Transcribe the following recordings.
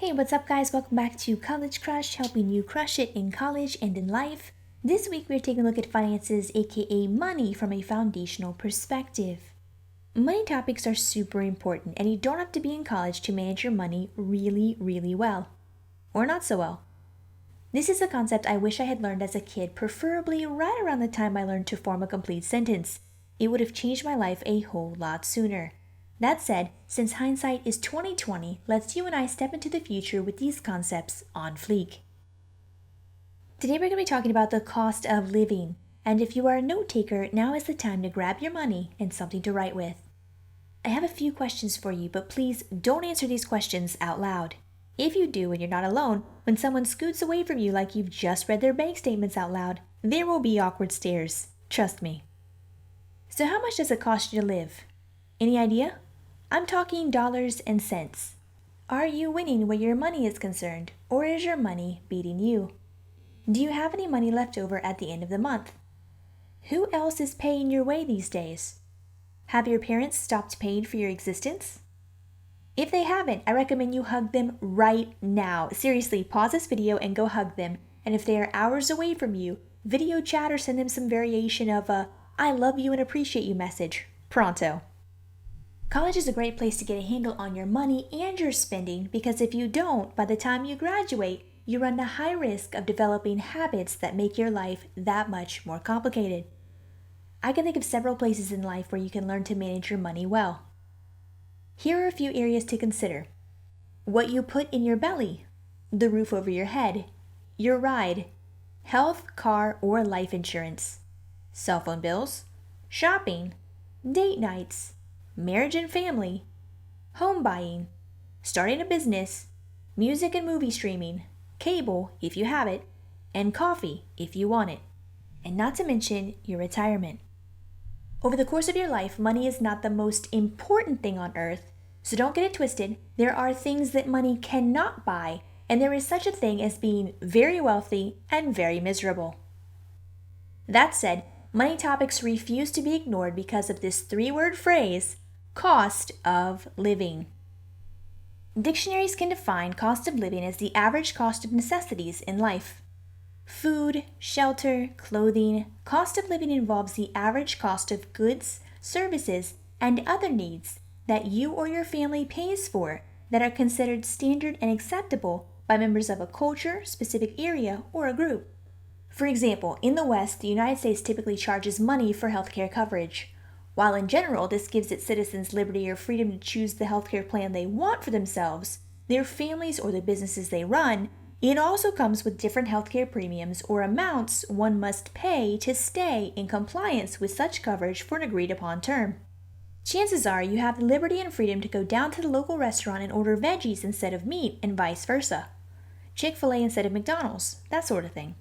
Hey, what's up guys? Welcome back to College Crush, helping you crush it in college and in life. This week we're taking a look at finances, aka money, from a foundational perspective. Money topics are super important, and you don't have to be in college to manage your money really well. Or not so well. This is a concept I wish I had learned as a kid, preferably right around the time I learned to form a complete sentence. It would have changed my life a whole lot sooner. That said, since hindsight is 2020, let's you and I step into the future with these concepts on fleek. Today we're going to be talking about the cost of living, and if you are a note taker, now is the time to grab your money and something to write with. I have a few questions for you, but please don't answer these questions out loud. If you do and you're not alone, when someone scoots away from you like you've just read their bank statements out loud, there will be awkward stares. Trust me. So how much does it cost you to live? Any idea? I'm talking dollars and cents. Are you winning where your money is concerned, or is your money beating you? Do you have any money left over at the end of the month? Who else is paying your way these days? Have your parents stopped paying for your existence? If they haven't, I recommend you hug them right now. Seriously, pause this video and go hug them. And if they are hours away from you, video chat or send them some variation of a I love you and appreciate you message. Pronto. College is a great place to get a handle on your money and your spending, because if you don't, by the time you graduate, you run the high risk of developing habits that make your life that much more complicated. I can think of several places in life where you can learn to manage your money well. Here are a few areas to consider. What you put in your belly, the roof over your head, your ride, health, car, or life insurance, cell phone bills, shopping, date nights, marriage and family, home buying, starting a business, music and movie streaming, cable if you have it, and coffee if you want it, and not to mention your retirement. Over the course of your life, money is not the most important thing on earth, so don't get it twisted. There are things that money cannot buy, and there is such a thing as being very wealthy and very miserable. That said, money topics refuse to be ignored because of this three-word phrase, cost of living. Dictionaries can define cost of living as the average cost of necessities in life. Food, shelter, clothing. Cost of living involves the average cost of goods, services, and other needs that you or your family pays for that are considered standard and acceptable by members of a culture, specific area, or a group. For example, in the West, the United States typically charges money for healthcare coverage. While in general, this gives its citizens liberty or freedom to choose the healthcare plan they want for themselves, their families, or the businesses they run, it also comes with different healthcare premiums or amounts one must pay to stay in compliance with such coverage for an agreed upon term. Chances are you have the liberty and freedom to go down to the local restaurant and order veggies instead of meat, and vice versa. Chick-fil-A instead of McDonald's, that sort of thing.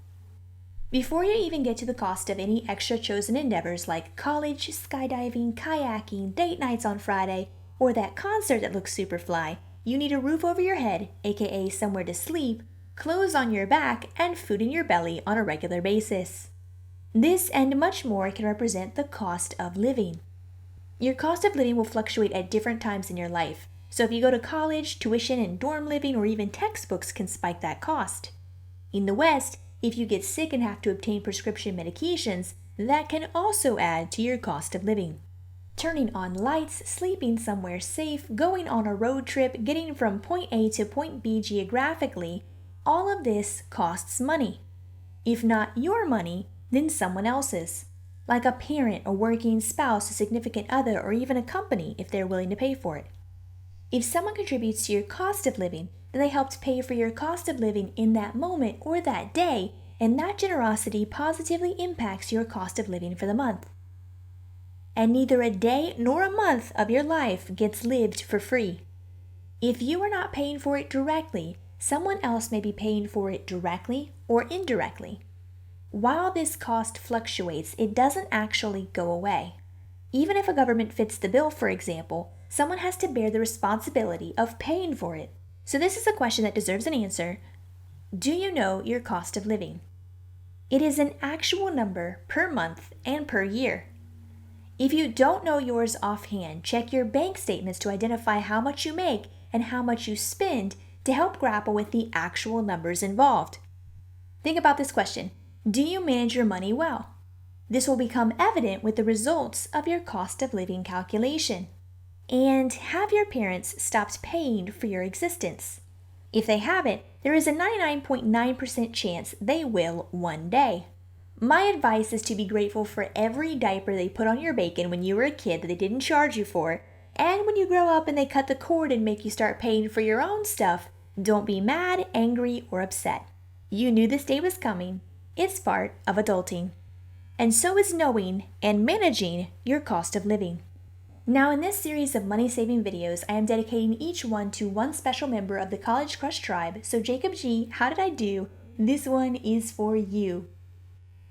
Before you even get to the cost of any extra chosen endeavors like college, skydiving, kayaking, date nights on Friday, or that concert that looks super fly, you need a roof over your head, aka somewhere to sleep, clothes on your back, and food in your belly on a regular basis. This and much more can represent the cost of living. Your cost of living will fluctuate at different times in your life, so if you go to college, tuition and dorm living or even textbooks can spike that cost. In the West, if you get sick and have to obtain prescription medications, that can also add to your cost of living. Turning on lights, sleeping somewhere safe, going on a road trip, getting from point A to point B geographically, all of this costs money. If not your money, then someone else's, like a parent, a working spouse, a significant other, or even a company if they're willing to pay for it. If someone contributes to your cost of living, then they helped pay for your cost of living in that moment or that day, and that generosity positively impacts your cost of living for the month. And neither a day nor a month of your life gets lived for free. If you are not paying for it directly, someone else may be paying for it directly or indirectly. While this cost fluctuates, it doesn't actually go away. Even if a government fits the bill, for example, someone has to bear the responsibility of paying for it. So this is a question that deserves an answer. Do you know your cost of living? It is an actual number per month and per year. If you don't know yours offhand, check your bank statements to identify how much you make and how much you spend to help grapple with the actual numbers involved. Think about this question: do you manage your money well? This will become evident with the results of your cost of living calculation. And have your parents stopped paying for your existence? If they haven't, there is a 99.9% chance they will one day. My advice is to be grateful for every diaper they put on your bacon when you were a kid that they didn't charge you for, and when you grow up and they cut the cord and make you start paying for your own stuff, don't be mad, angry, or upset. You knew this day was coming. It's part of adulting. And so is knowing and managing your cost of living. Now, in this series of money-saving videos, I am dedicating each one to one special member of the College Crush tribe. So Jacob G, how did I do? This one is for you.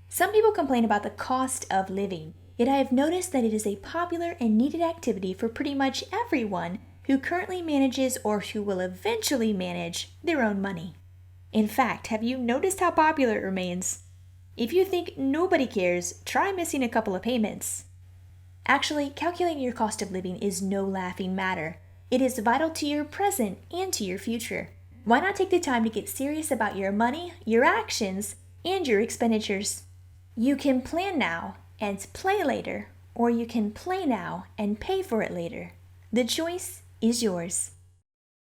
Some people complain about the cost of living, yet I have noticed that it is a popular and needed activity for pretty much everyone who currently manages or who will eventually manage their own money. In fact, have you noticed how popular it remains? If you think nobody cares, try missing a couple of payments. Actually, calculating your cost of living is no laughing matter. It is vital to your present and to your future. Why not take the time to get serious about your money, your actions, and your expenditures? You can plan now and play later, or you can play now and pay for it later. The choice is yours.